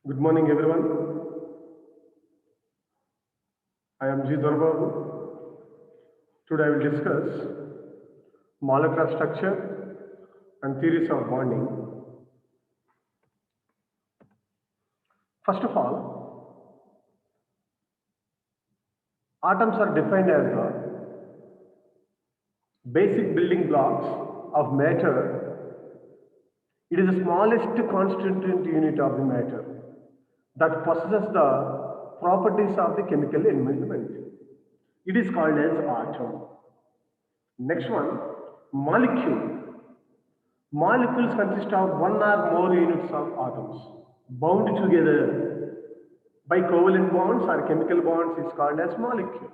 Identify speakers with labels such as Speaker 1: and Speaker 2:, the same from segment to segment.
Speaker 1: Good morning, everyone. I am G. Dorbabu. Today I will discuss molecular structure and theories of bonding. First of all, atoms are defined as the basic building blocks of matter. It is the smallest constituent unit of the matter that possesses the properties of the chemical element. It is called as atom. Next one, molecule. Molecules consist of one or more units of atoms bound together by covalent bonds or chemical bonds is called as molecule.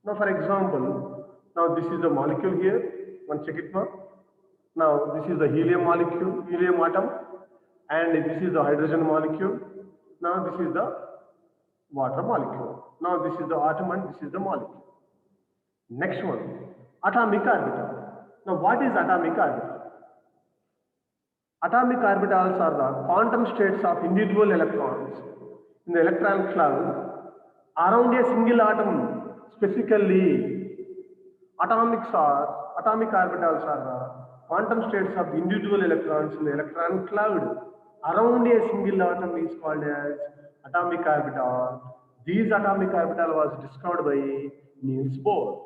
Speaker 1: Now, for example, now this is the molecule here. One check it now. Now, this is the helium molecule, helium atom, and this is the hydrogen molecule. Now, this is the water molecule. Now, this is the atom and this is the molecule. Next one, atomic orbital. Now, what is atomic orbital? Atomic orbitals are the quantum states of individual electrons in the electron cloud around a single atom. Specifically, atomic orbitals are the quantum states of individual electrons in the electron cloud around a single atom is called as atomic orbital. These atomic orbital was discovered by Niels Bohr.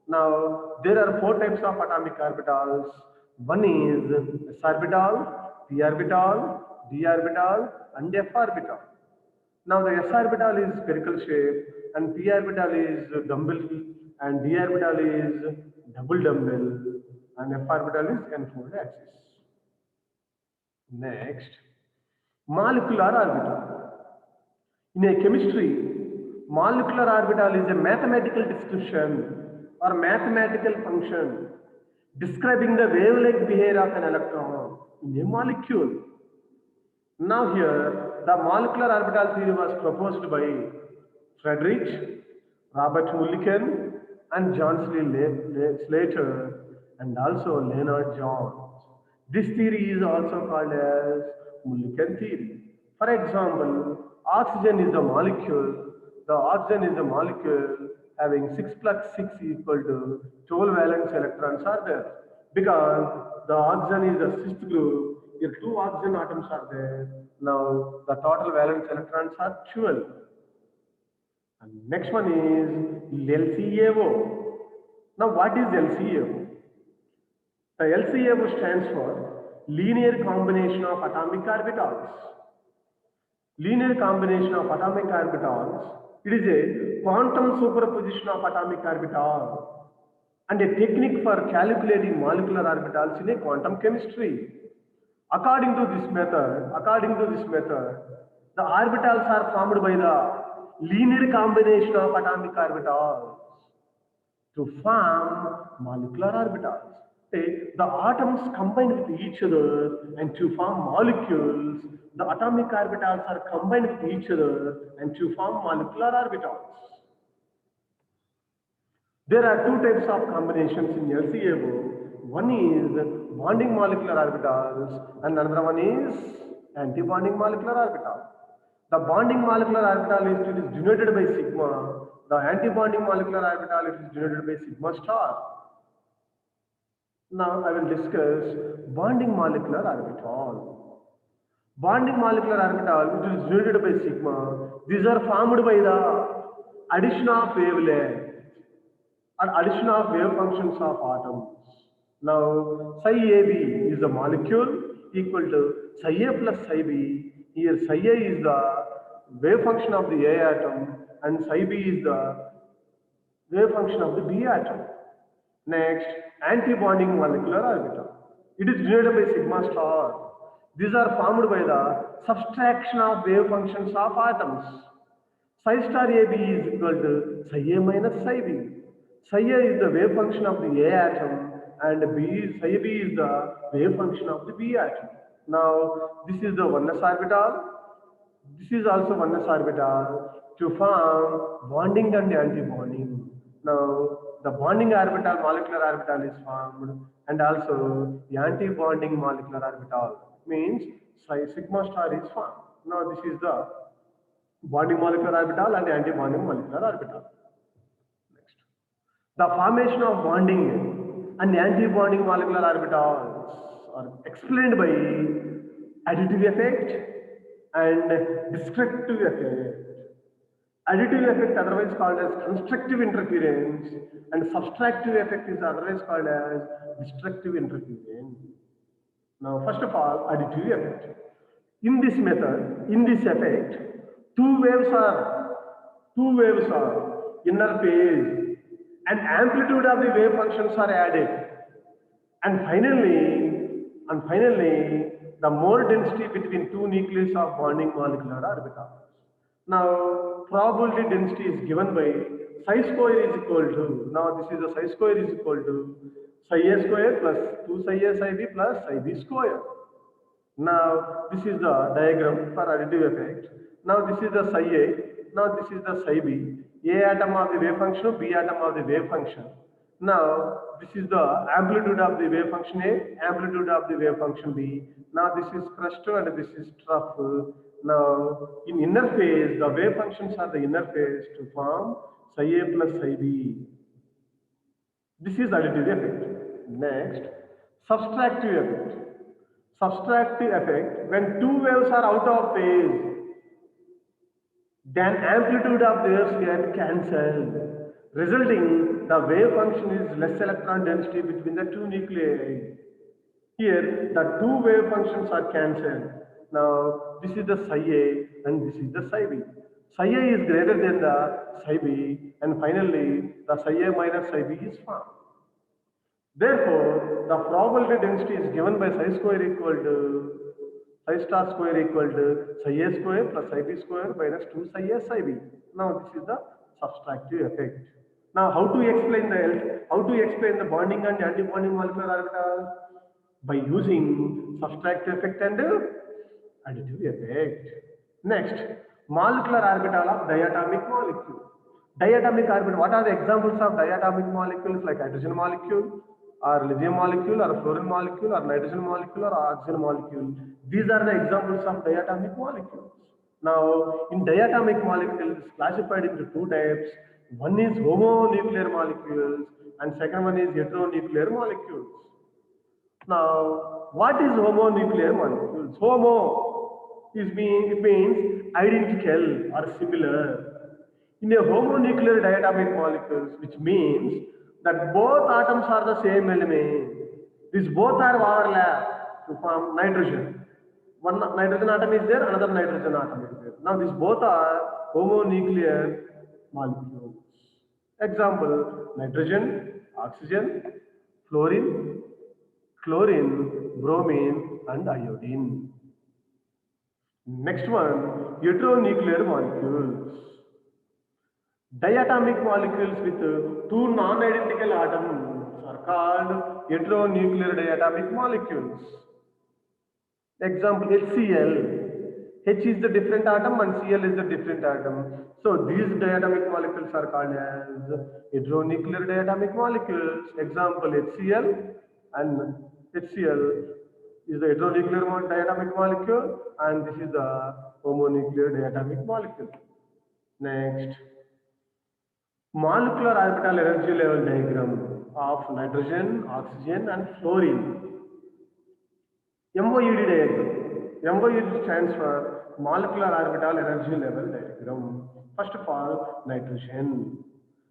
Speaker 1: Now, there are four types of atomic orbitals. One is s orbital, p orbital, d orbital, and f orbital. Now, the s orbital is spherical shape, and p orbital is dumbbell, and d orbital is double dumbbell, and f orbital is n-fold axis. Next, molecular orbital. In a chemistry, molecular orbital is a mathematical description or mathematical function describing the wavelength behavior of an electron in a molecule. Now here, the molecular orbital theory was proposed by Friedrich, Robert Mulliken, and John Slater, and also Leonard Jones. This theory is also called as Mulliken theory. For example, oxygen is a molecule. The oxygen is a molecule having 6 plus 6 equal to 12 valence electrons are there. Because the oxygen is the sixth group, here two oxygen atoms are there. Now the total valence electrons are 12. And next one is LCAO. Now what is LCAO? The LCAO stands for linear combination of atomic orbitals. Linear combination of atomic orbitals, it is a quantum superposition of atomic orbitals and a technique for calculating molecular orbitals in a quantum chemistry. According to this method, the orbitals are formed by the linear combination of atomic orbitals to form molecular orbitals. The atoms combine with each other and to form molecules. The atomic orbitals are combined with each other and to form molecular orbitals. There are two types of combinations in LCAO. One is bonding molecular orbitals and another one is anti-bonding molecular orbital. The bonding molecular orbital is denoted by sigma. The anti-bonding molecular orbital is denoted by sigma star. Now I will discuss bonding molecular orbital. Bonding molecular orbital it is denoted by sigma. These are formed by the addition of wavelength or addition of wave functions of atoms. Now, psi AB is the molecule equal to psi A plus psi B. Here psi A is the wave function of the A atom and psi B is the wave function of the B atom. Next, anti-bonding molecular orbital. It is denoted by sigma star. These are formed by the subtraction of wave functions of atoms. Psi star AB is equal to psi A minus psi B. Psi A is the wave function of the A atom and psi B is the wave function of the B atom. Now, this is the oneness orbital. This is also oneness orbital to form bonding and anti-bonding. Now, the bonding orbital, molecular orbital is formed and also the anti-bonding molecular orbital means sigma star is formed. Now this is the bonding molecular orbital and anti-bonding molecular orbital. Next, the formation of bonding and anti-bonding molecular orbitals are explained by additive effect and destructive effect. Additive effect, otherwise called as constructive interference, and subtractive effect is otherwise called as destructive interference. Now, first of all, additive effect. In this method, in this effect, two waves are inner phase, and amplitude of the wave functions are added, and finally, the more density between two nucleus of bonding molecular orbitals. Now, probability density is given by psi square is equal to, now this is the psi square is equal to psi a square plus 2 psi a psi b plus psi b square. Now, this is the diagram for additive effect. Now, this is the psi a, now this is the psi b, a atom of the wave function, b atom of the wave function. Now, this is the amplitude of the wave function A, amplitude of the wave function B. Now, this is crest and this is trough. Now, in inner phase, the wave functions are the inner phase to form psi A plus psi B. This is additive effect. Next, subtractive effect. Subtractive effect, when two waves are out of phase, then amplitude of theirs get cancelled, resulting the wave function is less electron density between the two nuclei. Here, the two wave functions are cancelled. Now, this is the psi A and this is the psi B. Psi A is greater than the psi B, and finally, the psi A minus psi B is formed. Therefore, the probability density is given by psi square equal to psi star square equal to psi A square plus psi B square minus 2 psi A psi B. Now, this is the subtractive effect. Now, how to explain the bonding and anti-bonding molecular orbital? By using subtractive effect and additive effect. Next, molecular orbital of diatomic molecule. Diatomic orbital, what are the examples of diatomic molecules like hydrogen molecule, or lithium molecule, or fluorine molecule, or nitrogen molecule, or oxygen molecule? These are the examples of diatomic molecules. Now, in diatomic molecules classified into two types. One is homonuclear molecules and second one is heteronuclear molecules. Now, what is homonuclear molecules? Homo it means identical or similar. In a homonuclear diatomic molecules, which means that both atoms are the same element. These both are overlap to form nitrogen. One nitrogen atom is there, another nitrogen atom is there. Now, these both are homonuclear molecules. Example, nitrogen, oxygen, fluorine, chlorine, bromine, and iodine. Next one, heteronuclear molecules. Diatomic molecules with two non-identical atoms are called heteronuclear diatomic molecules. Example, HCl. H is the different atom and Cl is the different atom. So these diatomic molecules are called as heteronuclear diatomic molecules. Example, HCl, and HCl is the heteronuclear diatomic molecule and this is the homonuclear diatomic molecule. Next, molecular orbital energy level diagram of nitrogen, oxygen and fluorine. MOED diagram. MOED stands for molecular orbital energy level diagram. First of all, nitrogen.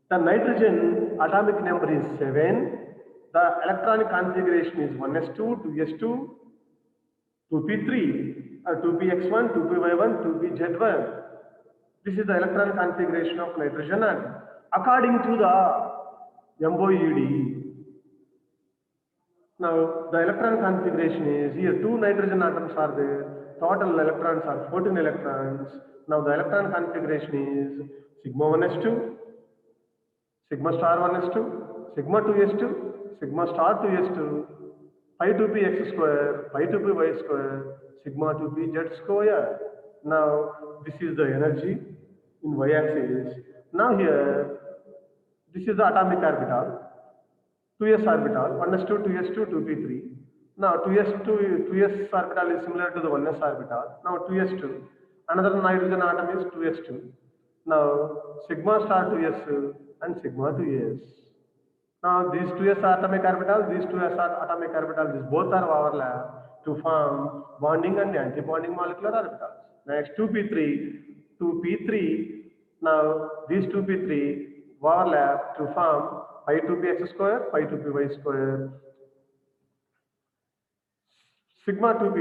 Speaker 1: The nitrogen atomic number is 7. The electronic configuration is 1s2, 2s2, 2p3, 2px1, 2py1, 2pz1. This is the electron configuration of nitrogen atom. According to the MOED, now the electron configuration is here 2 nitrogen atoms are there, total electrons are 14 electrons. Now the electron configuration is sigma 1s2, sigma star 1s2, sigma 2s2, sigma star 2s2, pi 2p x square, pi 2p y square, sigma 2p z square. Now this is the energy in y-axis. Now here, this is the atomic orbital, 2s orbital, 1s2, 2s2, 2p3. Now 2s orbital is similar to the 1s orbital. Now 2s2. Another nitrogen atom is 2s2. Now sigma star 2s and sigma 2s. Now these 2s are atomic orbitals, these 2s are atomic orbitals, these both are overlap to form bonding and anti-bonding molecular orbitals. Next 2p3. Now these 2p3 overlap to form pi 2p x square, pi 2p y square, sigma 2p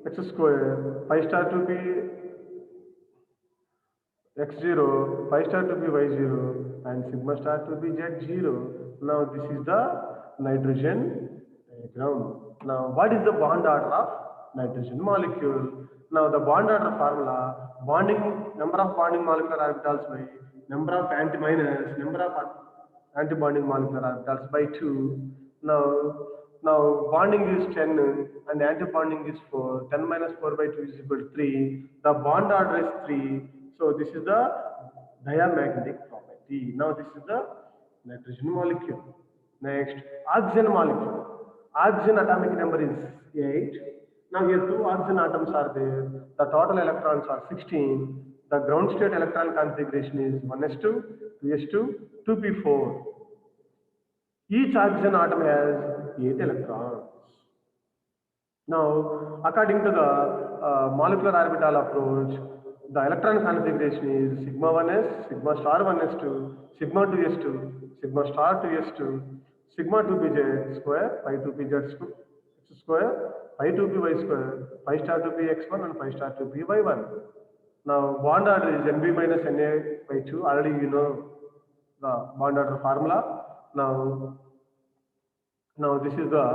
Speaker 1: x square, pi star 2p x0, pi star to be y0, and sigma star to be z0. Now this is the nitrogen diagram. Now what is the bond order of nitrogen molecule? Now the bond order formula, bonding number of bonding molecular orbitals by number of number of anti-bonding molecular orbitals by 2. Now bonding is 10 and anti-bonding is 4. 10 minus 4 by 2 is equal to 3. The bond order is 3. So this is the diamagnetic property. Now this is the nitrogen molecule. Next, oxygen molecule. Oxygen atomic number is 8. Now here two oxygen atoms are there. The total electrons are 16. The ground state electron configuration is 1s2, 2s2, 2p4. Each oxygen atom has 8 electrons. Now, according to the molecular orbital approach, the electron configuration is sigma 1s, sigma star 1s2, sigma 2s2, sigma star 2s2, sigma 2pz square, pi 2pz square, pi 2py square, pi star 2px1 and pi star 2py1. Now, bond order is Nb minus Na by 2. Already you know the bond order formula. Now this is the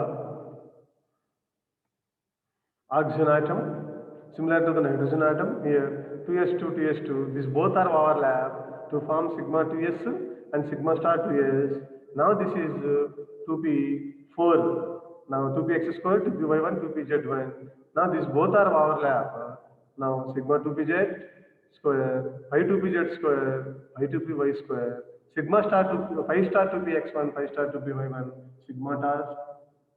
Speaker 1: oxygen atom, similar to the nitrogen atom. Here 2s2, 2s2, these both are overlap to form sigma 2s and sigma star 2s. Now this is 2p4. Now 2px square, 2py1, 2pz1. Now these both are overlap. Now sigma 2pz square, pi 2pz square, pi 2py square, sigma star 2, pi star 2px1, pi star 2py1, sigma star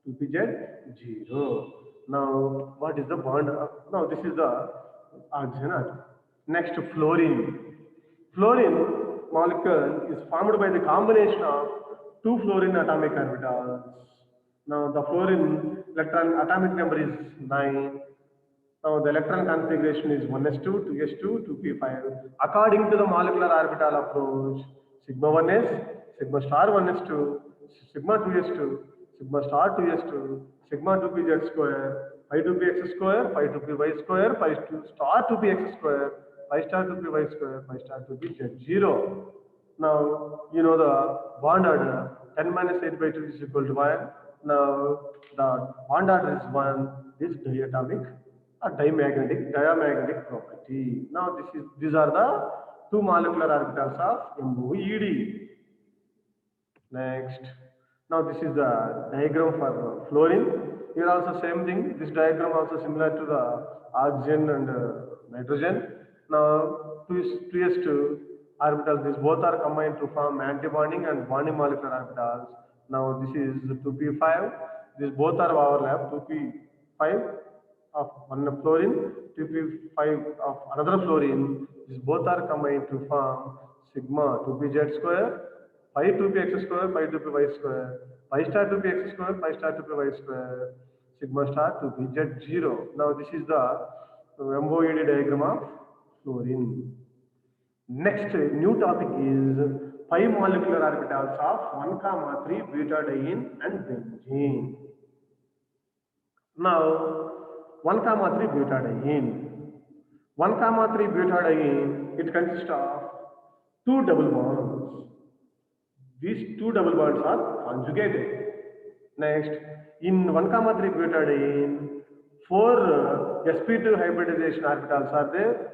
Speaker 1: 2pz 0. Now, what is the bond? Now, this is the oxygen atom. Next, fluorine. Fluorine molecule is formed by the combination of two fluorine atomic orbitals. Now, the fluorine electron atomic number is 9. Now, the electron configuration is 1s2, 2s2, 2p5. According to the molecular orbital approach, sigma 1s, sigma star 1s2, sigma 2s2, sigma star 2s2, sigma 2pz square, pi 2px square, pi 2py square, pi 2 star 2px square, pi star 2py square, pi star 2pz 0. Now, you know the bond order, 10 minus 8 by 2 is equal to 1. Now, the bond order is 1, this diatomic or diamagnetic property. Now, these are the two molecular orbitals of MOED. Next. Now this is the diagram for fluorine. Here also same thing. This diagram also similar to the oxygen and nitrogen. Now 2s2 orbitals. These both are combined to form antibonding and bonding molecular orbitals. Now this is 2p5. These both are overlap. 2p5 of one fluorine, 2p5 of another fluorine. These both are combined to form sigma 2pz square, pi 2px square, pi 2py square, pi star 2px square, pi star 2py square, sigma star 2pz0. Now this is the MOED diagram of fluorine. Next new topic is 5 molecular orbitals of 1,3 butadiene and benzene. Now 1,3 butadiene. 1,3 butadiene, it consists of two double bonds. These two double bonds are conjugated. Next, in 1,3 butadiene, 4 sp2 hybridization orbitals are there.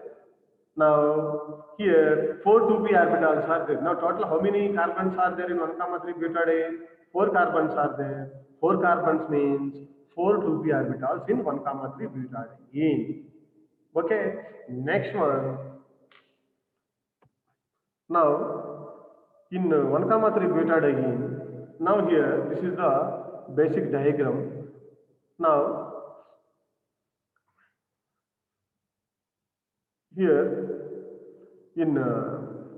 Speaker 1: Now, here 4 2p orbitals are there. Now, total how many carbons are there in 1,3 butadiene? 4 carbons are there. 4 carbons means 4 2p orbitals in 1,3 butadiene. Okay, next one. Now, in 1,3 butadiene, now here this is the basic diagram. Now, Here in 1,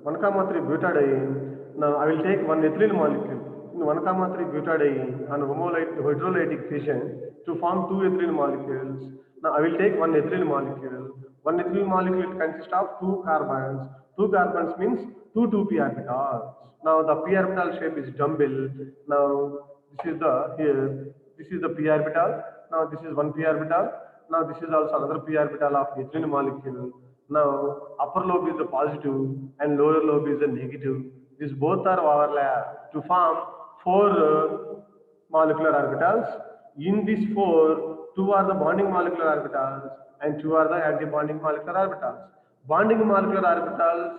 Speaker 1: 3 butadiene, now I will take one ethylene molecule. In 1, 3 butadiene and hydrolytic fission to form two ethylene molecules. Now I will take one ethylene molecule. One ethylene molecule consists of two carbons. Two carbons means two 2p orbitals. Now the p orbital shape is dumbbell. Now this is the here. This is the p orbital. Now this is one p orbital. Now this is also another p orbital of ethylene molecule. Now upper lobe is the positive and lower lobe is the negative. These both are overlap to form four molecular orbitals. In these four, two are the bonding molecular orbitals and two are the anti-bonding molecular orbitals. Bonding molecular orbitals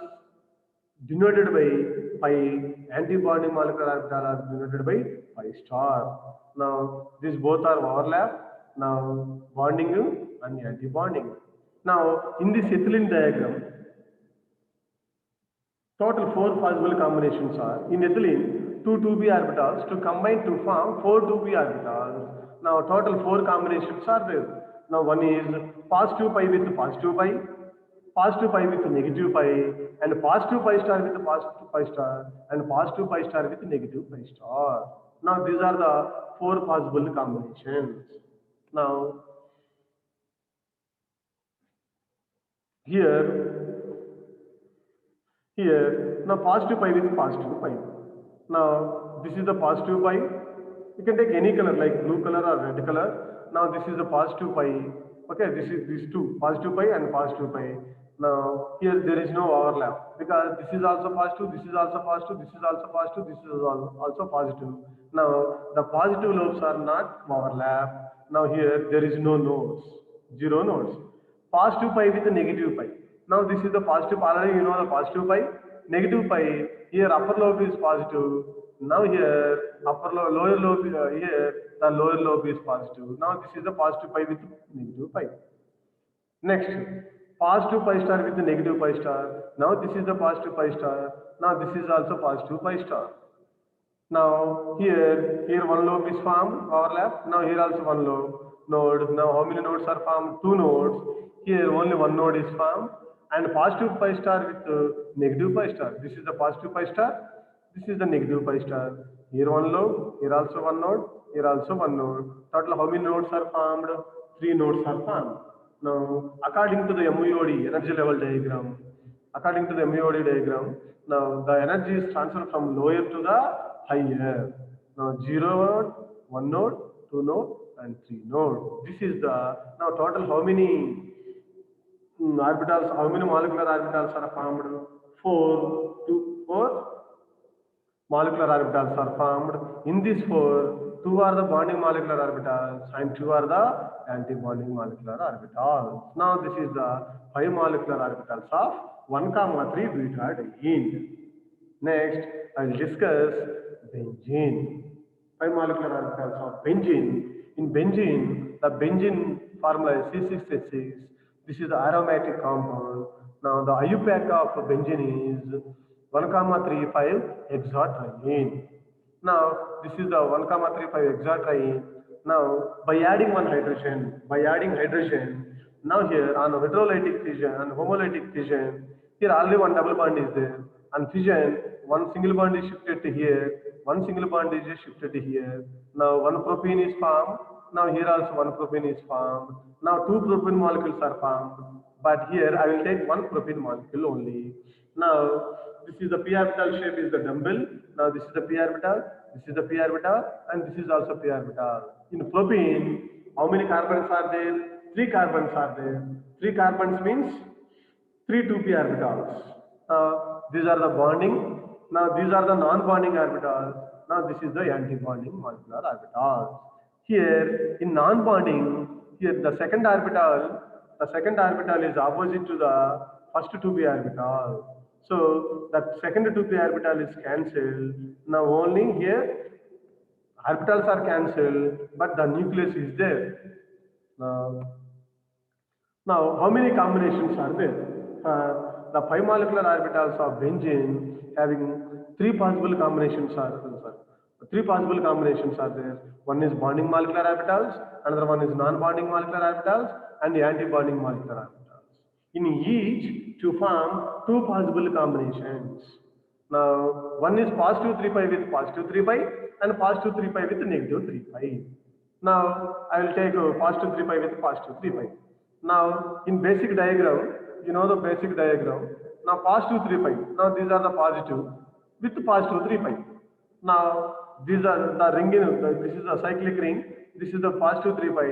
Speaker 1: denoted by pi, anti-bonding molecular orbital are denoted by pi star. Now these both are overlap. Now bonding and anti-bonding. Now in this ethylene diagram, total four possible combinations are in ethylene two 2p orbitals to combine to form four 2p orbitals. Now total four combinations are there. Now one is positive pi with positive pi with negative pi, and positive pi star with positive pi star, and positive pi star with negative pi star. Now these are the four possible combinations. Now here now positive pi with positive pi. Now this is the positive pi. You can take any color like blue color or red color. Now this is the positive pi. Okay, this is these two positive pi and positive pi. Now here there is no overlap because this is also positive, this is also positive, this is also positive, this is also positive. Now the positive lobes are not overlap. Now here there is no nodes, zero nodes. Positive pi with the negative pi. Now this is the positive, already you know the positive pi, negative pi, here upper lobe is positive. Now here lower lobe, here the lower lobe is positive. Now this is the positive pi with negative pi. Next, positive pi star with the negative pi star. Now this is the positive pi star. Now this is also positive pi star. Now here one lobe is formed, overlap. Now here also one node. Now how many nodes are formed? Two nodes. Here only one node is formed, and positive pi star with negative pi star. This is the positive pi star. This is the negative pi star. Here one lobe. Here also one node. Here also one node. Total how many nodes are formed? Three nodes are formed. Now according to the MUOD energy level diagram, now the energy is transferred from lower to the higher. Now 0 node, 1 node, 2 node and 3 node. This is the now total how many orbitals, how many molecular orbitals are formed? 4 molecular orbitals are formed. In these four, two are the bonding molecular orbitals and two are the anti-bonding molecular orbitals. Now this is the 5 molecular orbitals of 1, 3 butadiene. Next, I will discuss benzene. 5 molecular orbitals of benzene. In benzene, the benzene formula is C6H6. This is the aromatic compound. Now the IUPAC of benzene is 1,35 hexatriene. Now this is the 1,35 hexatriene. Now by adding hydrogen, now here on hydrolytic fission and homolytic fission, here only one double bond is there. On fission, one single bond is shifted to here, one single bond is shifted to here. Now one propene is formed. Now here also one propene is formed. Now two propene molecules are formed. But here I will take one propene molecule only. Now this is the p orbital shape is the dumbbell. Now this is the p orbital, this is the p orbital, and this is also p orbital. In propene, how many carbons are there? 3 carbons are there. 3 carbons means 3 2p orbitals. These are the bonding. Now these are the non-bonding orbitals. Now this is the anti-bonding molecular orbitals. Here in non-bonding, here the second orbital is opposite to the first 2p orbital. So that second 2p orbital is cancelled. Now only here orbitals are cancelled, but the nucleus is there. Now how many combinations are there? The 5 molecular orbitals of benzene having 3 possible combinations are there. One is bonding molecular orbitals, another one is non-bonding molecular orbitals, and the anti-bonding molecular orbitals. in each to form two possible combinations. Now, one is positive 3 pi with positive 3 pi and positive 3 pi with negative 3 pi. Now, I will take positive 3 pi with positive 3 pi. Now, in basic diagram, you know the basic diagram. Now, positive 3 pi. Now, these are the positive with positive 3 pi. Now, these are the ring in, this is a cyclic ring. This is the positive 3 pi.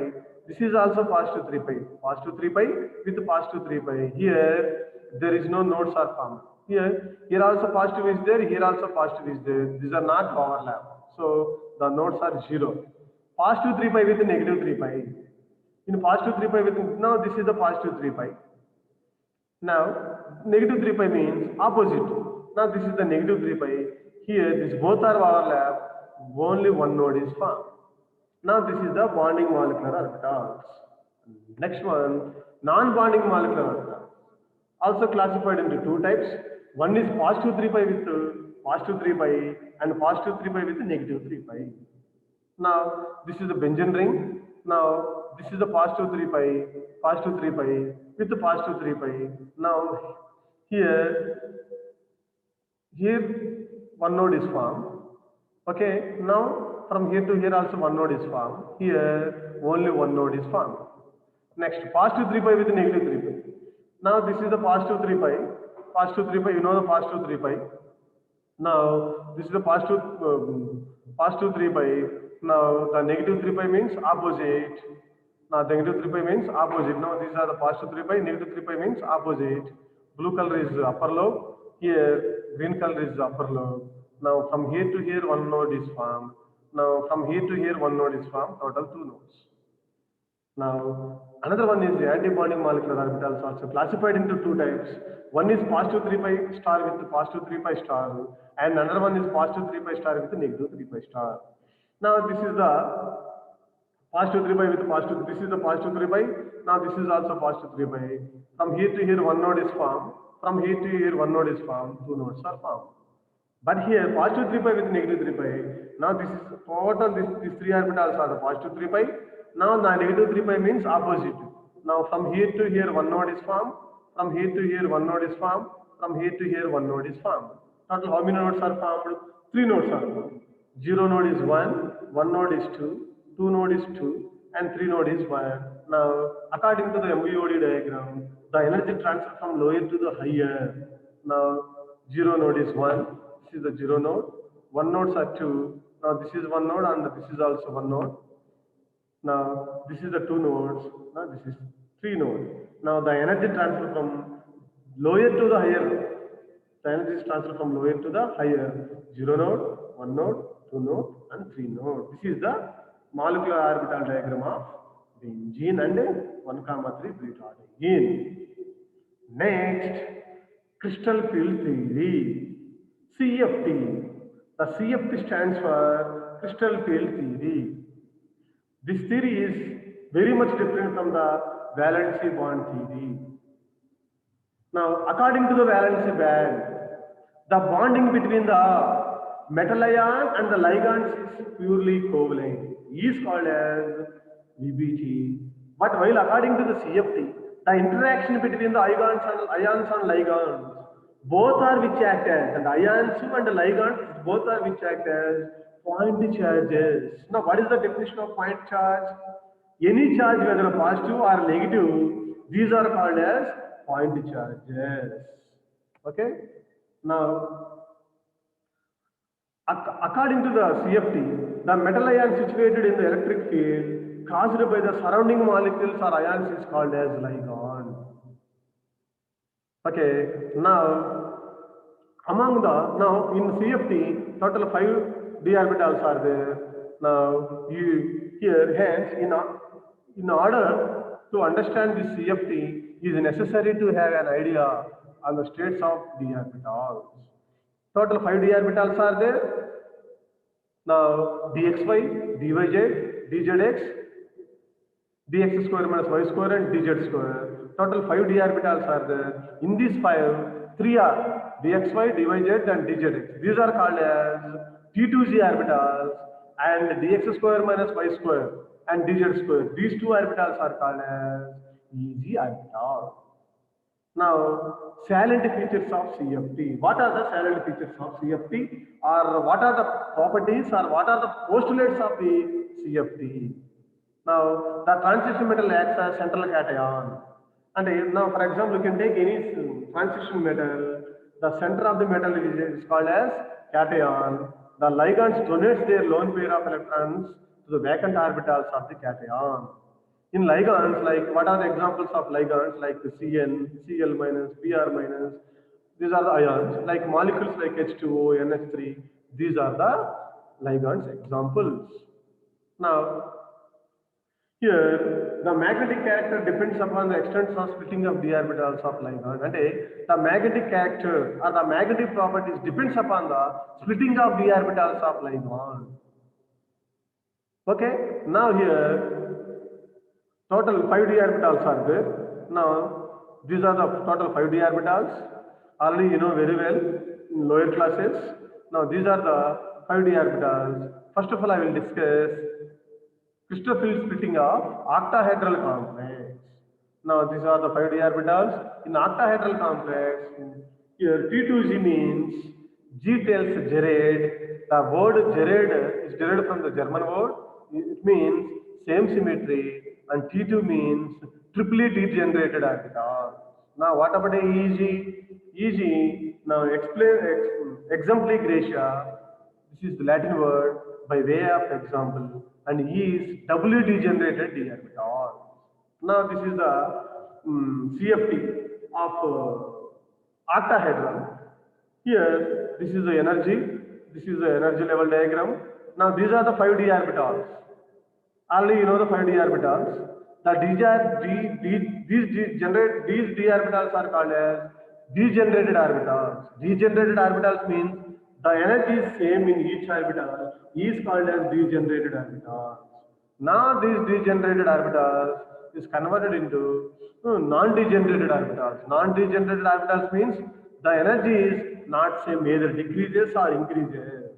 Speaker 1: This is also positive 3 pi. Positive 3 pi with positive 3 pi. Here, there is no nodes are formed. Here also positive is there, here also positive is there. These are not overlap. So, the nodes are 0. Positive 3 pi with negative 3 pi. In positive 3 pi with, now this is the positive 3 pi. Now, negative 3 pi means opposite. Now, this is the negative 3 pi. Here, these both are overlap. Only one node is formed. Now, this is the bonding molecular orbitals. Next one, non-bonding molecular orbitals. Also classified into two types. One is positive 3 pi with positive 3 pi and positive 3 pi with negative 3 pi. Now, this is the benzene ring. Now, this is the positive 3 pi with the positive 3 pi. Now, here one node is formed. Okay, now from here to here also one node is formed. Here only one node is formed. Next, positive 3 pi with negative 3 pi. Now, this is the positive 3 pi. Positive 3 pi, you know the positive 3 pi. Now, this is the positive 3 pi. Now, the negative 3 pi means opposite. Now, the negative 3 pi means opposite. Now, these are the positive 3 pi, negative 3 pi means opposite. Blue color is upper lobe. Here, green color is upper lobe. Now, from here to here, one node is formed. Now, from here to here, one node is formed. Total two nodes. Now, another one is the anti-bonding molecular orbitals, also classified into two types. One is positive 3 pi star with positive 3 pi star, and another one is positive 3 pi star with negative 3 pi star. Now, this is the positive 3 pi with positive, this is the positive 3 pi. Now, this is also positive 3 pi. From here to here, one node is formed. From here to here, one node is formed. Two nodes are formed. But here, positive 3 pi with negative 3 pi. Now, this is total, these three orbitals are the positive 3 pi. Now, the negative 3 pi means opposite. Now, from here to here, one node is formed. From here to here, one node is formed. From here to here, one node is formed. Total, how many nodes are formed? Three nodes are formed. 0 node is 1 node is 2, 2 node is 2, and 3 node is 1. Now, according to the MVOD diagram, the energy transfer from lower to the higher. Now, 0 node is 1. This is the 0 node. 1 nodes are 2. Now, this is 1 node and this is also 1 node. Now, this is the 2 nodes. Now, this is 3 nodes. Now, the energy transfer from lower to the higher. The energy is transferred from lower to the higher. 0 node, 1 node, 2 node, and 3 node. This is the molecular orbital diagram of benzene and 1,3 butadiene. Next, crystal field theory. CFT. The CFT stands for crystal field theory. This theory is very much different from the valency bond theory. Now, according to the valency band, the bonding between the metal ion and the ligands is purely covalent, is called as VBT. But while according to the CFT, the interaction between the ions and ligands, both are which act as, and ions and the ligands both are which act as point charges. Now, what is the definition of point charge? Any charge, whether positive or negative, these are called as point charges. Okay? Now, according to the CFT, the metal ion situated in the electric field caused by the surrounding molecules or ions is called as ligand. Okay, now in CFT, total 5 d orbitals are there. Now hence in order to understand this CFT, it is necessary to have an idea on the states of d orbitals. Total 5 d orbitals are there. Now dxy, dyz, dzx, dx square minus y square and dz square. Total 5 d orbitals are there. In these 5, 3 are dxy, dyz and dzx. These are called as T2z orbitals, and dx square minus y square and dz square. These two orbitals are called as EZ orbital. Now, salient features of CFT. What are the salient features of CFT, or what are the properties, or what are the postulates of the CFT? Now, the transition metal acts as central cation. And now, for example, you can take any transition metal. The center of the metal is called as cation. The ligands donates their lone pair of electrons to the vacant orbitals of the cation. In ligands, like what are the examples of ligands like the Cn, Cl minus, Br minus, these are the ions, like molecules like H2O, NH3, these are the ligands examples. Now, here, the magnetic character depends upon the extent of splitting of d orbitals of ligand. And the magnetic character or the magnetic properties depends upon the splitting of d orbitals of ligand. Okay, now here, total 5d orbitals are there. Now, these are the total 5d orbitals. Already you know very well in lower classes. Now, these are the 5d orbitals. First of all, I will discuss crystal field splitting of octahedral complex. Now, these are the 5d orbitals. In octahedral complex, here T2G means G tells Gerard. The word Gerard is derived from the German word. It means same symmetry, and T2 means triply degenerated orbital. Now, what about EG? EG, now exempli gratia. This is the Latin word by way of example, and E is doubly degenerated d orbital. Now, this is the CFT of octahedral. Here, this is the energy. This is the energy level diagram. Now, these are the 5d orbitals. Already you know the 5d orbitals. These d orbitals are called as degenerated orbitals. Degenerated orbitals means the energy is same in each orbital. Is called as degenerated orbitals. Now these degenerated orbitals is converted into non-degenerated orbitals. Non-degenerated orbitals means the energy is not same, either decreases or increases.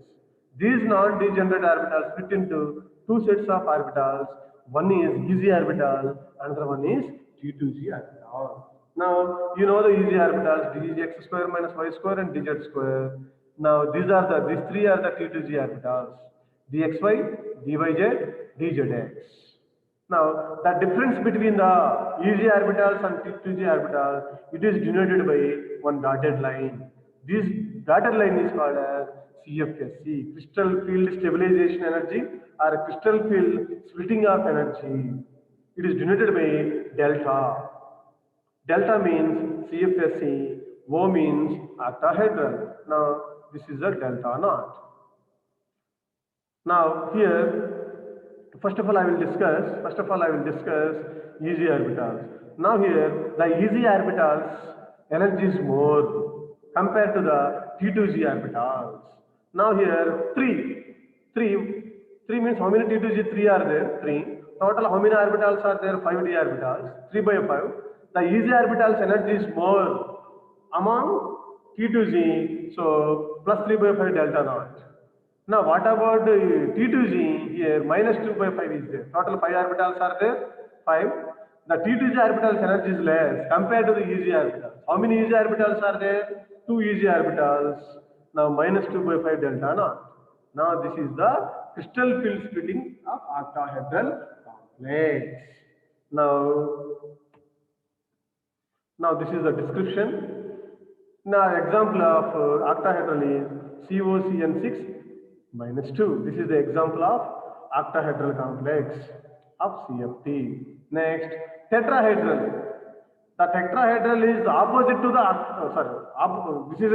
Speaker 1: These non-degenerate orbitals fit into two sets of orbitals. One is easy orbital, another one is T2G orbital. Now, you know the easy orbitals, dx square minus y square and dz square. Now, these three are the T2G orbitals, dxy, dyz, dzx. Now, the difference between the easy orbitals and T2G orbitals, it is denoted by one dotted line. This dotted line is called as CFSE, crystal field stabilization energy, or crystal field splitting of energy. It is denoted by delta. Delta means CFSE, O means octahedral. Now, this is a delta naught. Now, here, first of all, I will discuss easy orbitals. Now, here, the easy orbitals energy is more compared to the T2G orbitals. Now, here, 3 means how many T2G 3 are there? 3. Total how many orbitals are there? 5d orbitals. 3 by 5. The easy orbitals energy is more among T2G, so plus 3 by 5 delta naught. Now, what about T2G here? Minus 2 by 5 is there. Total 5 orbitals are there? 5. The T2G orbitals energy is less compared to the easy orbitals. How many easy orbitals are there? 2 easy orbitals. Now, minus 2 by 5 delta naught. Now, this is the crystal field splitting of octahedral complex. Now this is the description. Now, example of octahedral is COCN6 minus 2. This is the example of octahedral complex of CFT. Next, tetrahedral. The tetrahedral is opposite to the this is a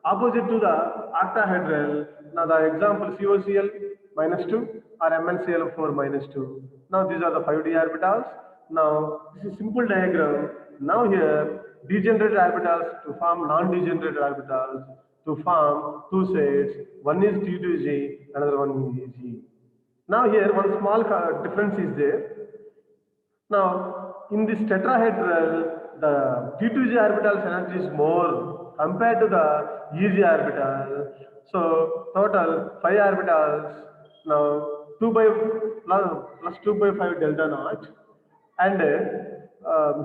Speaker 1: opposite to the octahedral. Now, the example COCl minus 2 or MnCl4 minus 2. Now, these are the 5d orbitals. Now, this is simple diagram. Now, here degenerated orbitals to form non-degenerated orbitals to form two sets. One is T2G, another one is EG. Now, here one small difference is there. Now, in this tetrahedral, the T2G orbital's energy is more compared to the EG orbital. So, total 5 orbitals. Now, 2 by plus 2 by 5 delta naught. And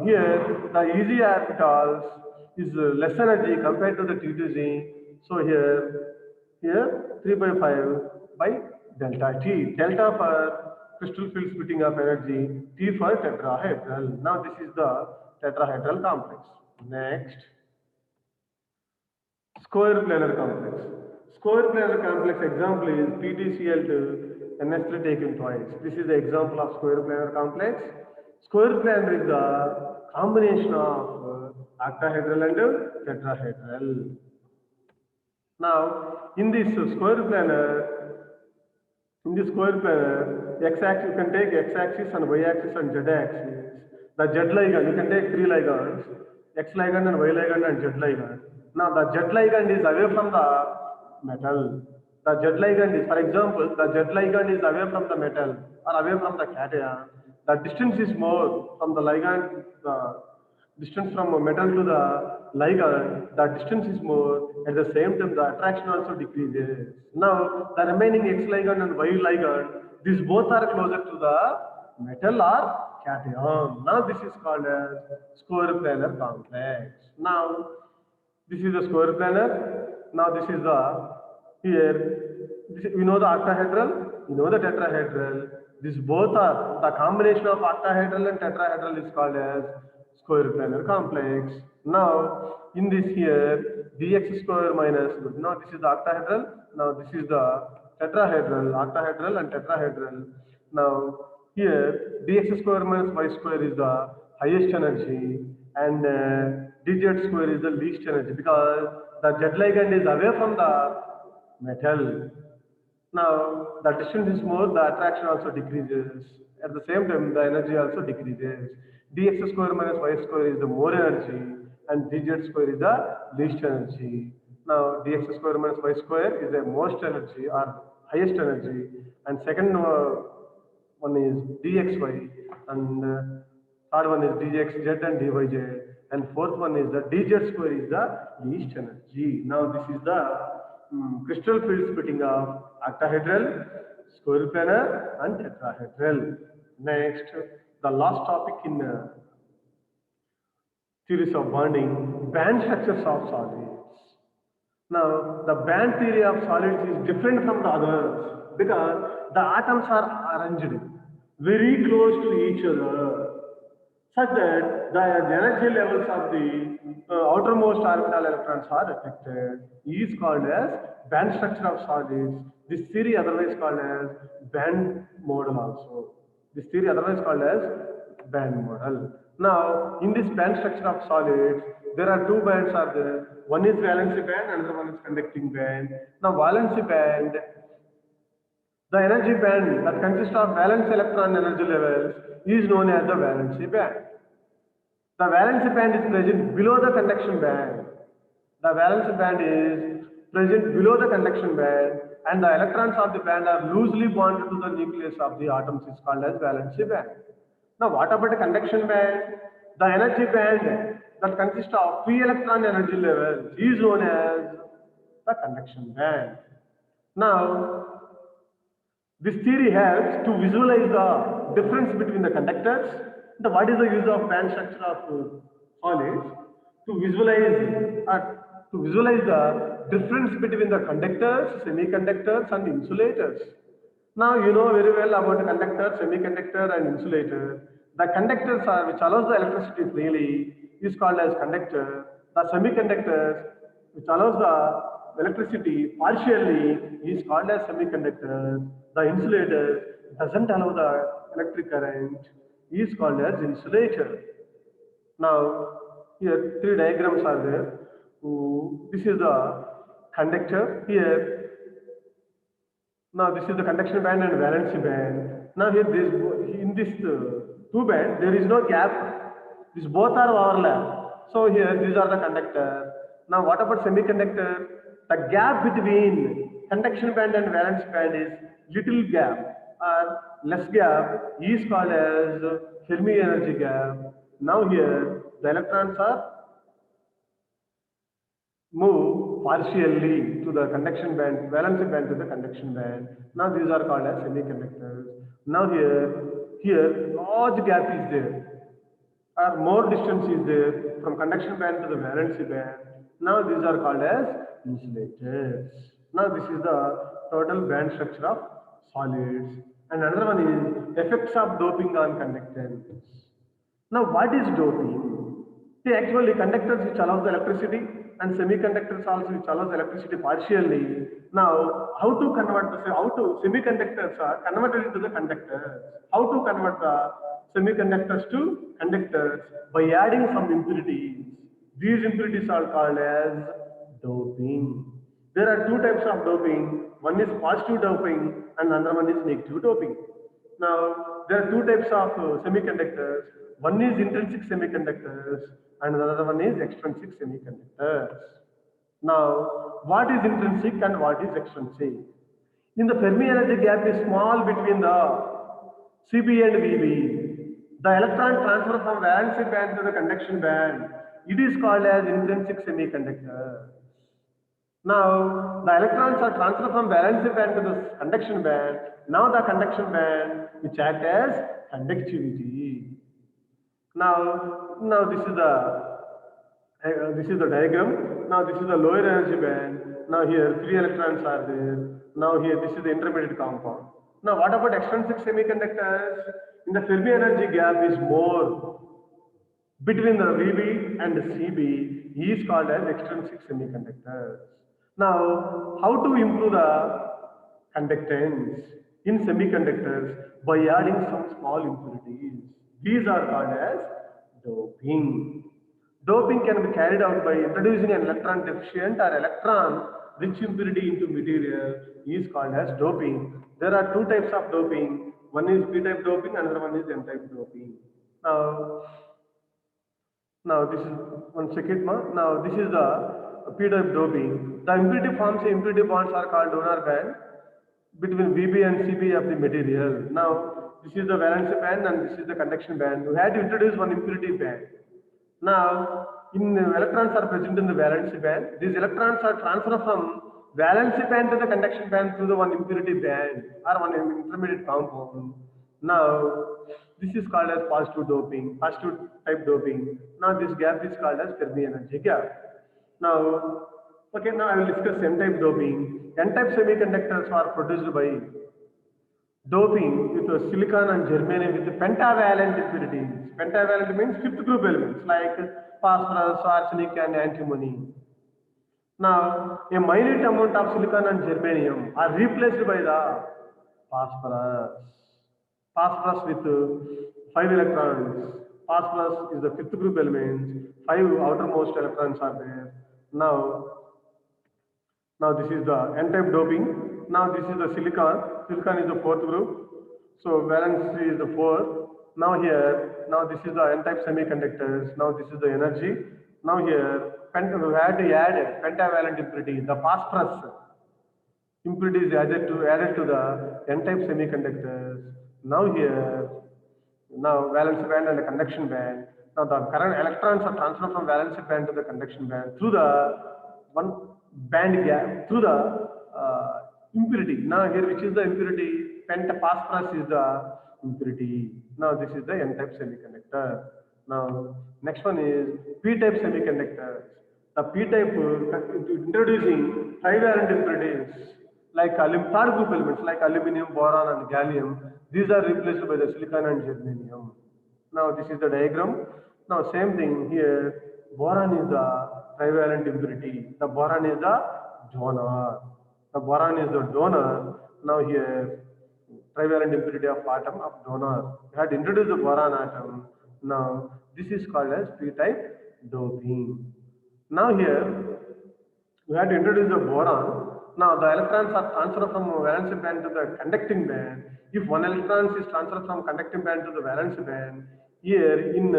Speaker 1: here the easy orbitals is less energy compared to the T2Z. So here 3 by 5 by delta T. Delta for crystal field splitting of energy, T for tetrahedral. Now this is the tetrahedral complex. Next, square planar complex. Square planar complex example is PTCl2 NS3 taken twice. This is the example of square planar complex. Square planar is the combination of octahedral and tetrahedral. Now, in this square planar, x-axis you can take x-axis and y-axis and z-axis. The z ligand you can take three ligands, x ligand and y ligand and z ligand. Now the z ligand is away from the metal. The z ligand is, for example, the z ligand is away from the metal or away from the cation. The distance is more from the ligand. The distance from a metal to the ligand, the distance is more. At the same time, the attraction also decreases. Now, the remaining X ligand and Y ligand, these both are closer to the metal or cation. Now, this is called as square planar complex. Now, this is the square planar. Now, this is the we know the octahedral, we know the tetrahedral. These both are the combination of octahedral and tetrahedral is called as square planar complex. Now, in this here, dx square minus, now this is the octahedral, now this is the tetrahedral, octahedral and tetrahedral. Now, here, dx square minus y square is the highest energy and dz square is the least energy because the z ligand is away from the metal. Now, the distance is more, the attraction also decreases. At the same time, the energy also decreases. Dx square minus y square is the more energy and dz square is the least energy. Now, dx square minus y square is the most energy or highest energy, and second one is dxy, and third one is dxz and dyz, and fourth one is the dz square is the least energy. Now, this is the crystal field splitting of octahedral, square planar and tetrahedral. Next, the last topic in theories of bonding, band structures of solids. Now, the band theory of solids is different from the others because the atoms are arranged very close to each other such that the energy levels of the outermost orbital electrons are affected. Is called as band structure of solids. This theory otherwise called as band model also. This theory otherwise called as band model. Now, in this band structure of solids, there are two bands are there. One is valency band, another one is conducting band. Now, valency band, the energy band that consists of valence electron energy levels is known as the valency band. The valency band is present below the conduction band. The valency band is present below the conduction band and the electrons of the band are loosely bonded to the nucleus of the atoms is called as valency band. Now, what about the conduction band? The energy band that consists of free electron energy levels is known as the conduction band. Now, this theory helps to visualize the difference between the conductors. What is the use of band structure of solids? To visualize the difference between the conductors, semiconductors, and insulators. Now you know very well about the conductor, semiconductor, and insulator. The conductors are which allows the electricity freely is called as conductor. The semiconductors which allows the electricity partially is called as semiconductor. The insulator doesn't allow the electric current is called as insulator. Now here three diagrams are there. This is the conductor here. Now this is the conduction band and valency band. Now here in this two band there is no gap. These both are overlap. So here these are the conductor. Now what about semiconductor? The gap between conduction band and valence band is little gap or less gap is called as Fermi energy gap. Now here the electrons are move partially to the conduction band, valency band to the conduction band. Now these are called as semiconductors. Now here here large gap is there, or more distance is there from conduction band to the valency band. Now these are called as insulators. Now this is the total band structure of solids. And another one is effects of doping on conductance. Now what is doping? See, actually conductors which allows the electricity and semiconductors also which allows electricity partially. Now how to convert the semiconductors are converted into the conductors? How to convert the semiconductors to conductors? By adding some impurities. These impurities are called as doping. There are two types of doping. One is positive doping and another one is negative doping. Now, there are two types of semiconductors. One is intrinsic semiconductors and another one is extrinsic semiconductors. Now, what is intrinsic and what is extrinsic? In the Fermi energy gap is small between the CB and VB. The electron transfer from valency band to the conduction band. It is called as intrinsic semiconductor. Now, the electrons are transferred from valency band to the conduction band. Now, the conduction band which act as conductivity. Now this is the diagram. Now, this is the lower energy band. Now, here three electrons are there. Now, here this is the intermediate compound. Now, what about extrinsic semiconductors? In the Fermi energy gap is more between the VB and the CB is called as extrinsic semiconductors. Now, how to improve the conductance in semiconductors by adding some small impurities? These are called as doping. Doping can be carried out by introducing an electron deficient or electron rich impurity into material is called as doping. There are two types of doping. One is p-type doping, another one is n-type doping. Now this is one second. Now this is the p-type doping. The impurity forms impurity bonds are called donor band between VB and CB of the material. Now this is the valency band and this is the conduction band. We had to introduce one impurity band. Now electrons are present in the valency band. These electrons are transferred from valency band to the conduction band through the one impurity band or one intermediate compound. Now this is called as positive doping, positive type doping. Now this gap is called as Fermi energy gap. Now I will discuss n-type doping. N-type semiconductors are produced by doping with silicon and germanium with pentavalent impurities. Pentavalent means fifth group elements like phosphorus, arsenic and antimony. Now, a minute amount of silicon and germanium are replaced by the phosphorus. Phosphorus with 5 electrons. Phosphorus is the fifth group element. 5 outermost electrons are there. Now this is the n-type doping. Now this is the silicon. Silicon is the fourth group. So valence is the 4. Now this is the n-type semiconductors. Now this is the energy. Now here, we had to add pentavalent impurity. The phosphorus impurity is added to the n-type semiconductors. Now valence band and the conduction band. Now the current electrons are transferred from valence band to the conduction band through the one band gap, through the impurity. Now here which is the impurity? Phosphorus is the impurity. Now this is the n-type semiconductor. Now next one is p-type semiconductors. The p-type introducing trivalent impurities like third group elements like aluminum, boron and gallium. These are replaced by the silicon and germanium. Now this is the diagram. Now same thing here. Boron is the trivalent impurity. The boron is the donor. The boron is the donor. Now here trivalent impurity of atom of donor. We had introduced the boron atom. Now this is called as p-type doping. Now here we had to introduce the boron. Now the electrons are transferred from valence band to the conducting band. If one electron is transferred from conducting band to the valence band, here in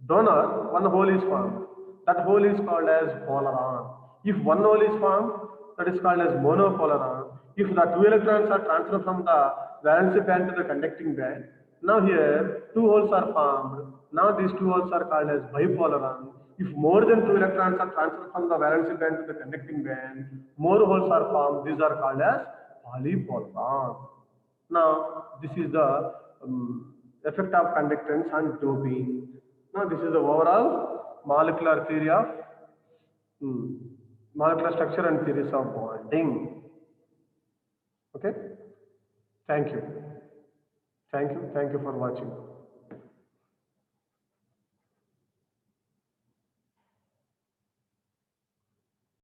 Speaker 1: donor one hole is formed. That hole is called as polaron. If one hole is formed, that is called as monopolaron. If the two electrons are transferred from the valence band to the conducting band, now here two holes are formed. Now these two holes are called as bipolaron. If more than 2 electrons are transferred from the valence band to the conducting band, more holes are formed. These are called as polypolaron. Now this is the effect of conductance on doping. Now, this is the overall molecular theory of molecular structure and theories of bonding. Okay. Thank you. Thank you. Thank you for watching.